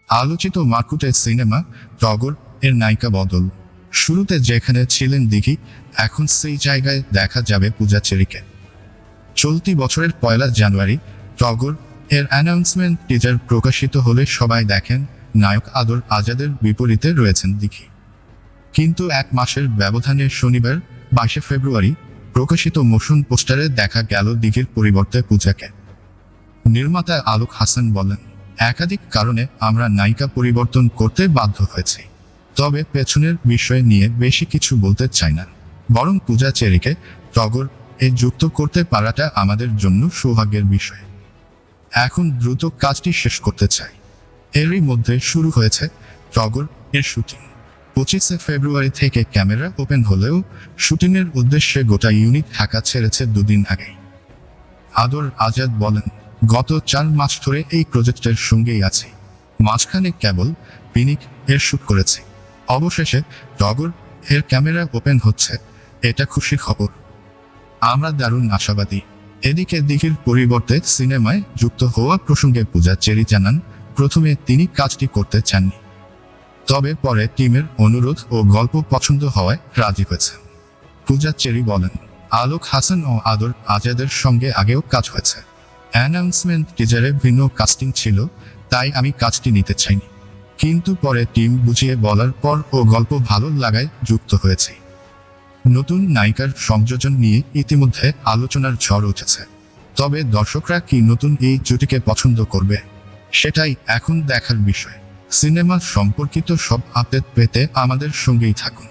আলোচিত মার্কুটে সিনেমা টগর এর নায়িকা বদল। শুরুতে যেখানে ছিলেন দিঘি, এখন সেই জায়গায় দেখা যাবে পূজা চেরিকে। চলতি বছরের 1 জানুয়ারি টগর এর অ্যানাউন্সমেন্ট টিজার প্রকাশিত হলে সবাই দেখেন নায়ক আদর আজাদের বিপরীতে রয়েছেন দিঘি। কিন্তু 1 মাসের ব্যবধানে শনিবার 22 ফেব্রুয়ারি প্রকাশিত মোশন পোস্টারে দেখা গেল দিঘির পরিবর্তে পূজাকে। নির্মাতা আলোক হাসান বলেন, একাধিক কারণে আমরা নায়িকা পরিবর্তন করতে বাধ্য হয়েছি, তবে পেছনের বিষয় নিয়ে বেশি কিছু বলতে চাই না। বরং পূজা চেরিকে টগর এ যুক্ত করতে পারাটা আমাদের জন্য সৌভাগ্যের বিষয়। এখন দ্রুত কাজটি শেষ করতে চাই। এরই মধ্যে শুরু হয়েছে টগর এর শুটিং। 25 ফেব্রুয়ারি থেকে ক্যামেরা ওপেন হলেও শুটিংয়ের উদ্দেশ্যে গোটা ইউনিট ঢাকা ছেড়েছে 2 দিন আগেই। আদর আজাদ বলেন, গত 4 মাস ধরে এই প্রজেক্টের সঙ্গেই আছি। মাঝখানে কেবল পিনিক এর শুট করেছি। অবশেষে টগর এর ক্যামেরা ওপেন হচ্ছে, এটা খুশির খবর। আমরা দারুণ আশাবাদী। এদিকে দিঘির পরিবর্তে সিনেমায় যুক্ত হওয়া প্রসঙ্গে পূজা চেরি জানান, প্রথমে তিনি কাজটি করতে চাননি, তবে পরে টিমের অনুরোধ ও গল্প পছন্দ হওয়ায় রাজি হয়েছেন। পূজা চেরি বলেন, আলোক হাসান ও আদর আজাদের সঙ্গে আগেও কাজ হয়েছে। অ্যানাউন্সমেন্ট টিজারে ভিন্ন কাস্টিং ছিল, তাই আমি কাজটি নিতে চাইনি, কিন্তু পরে টিম বুঝিয়ে বলার পর ও গল্প ভালো লাগায় যুক্ত হয়েছি। নতুন নায়িকার সংযোজন নিয়ে ইতিমধ্যে আলোচনার ঝড় উঠেছে, তবে দর্শকরা কি নতুন এই জুটিকে পছন্দ করবে সেটাই এখন দেখার বিষয়। সিনেমা সম্পর্কিত সব আপডেট পেতে আমাদের সঙ্গেই থাকুন।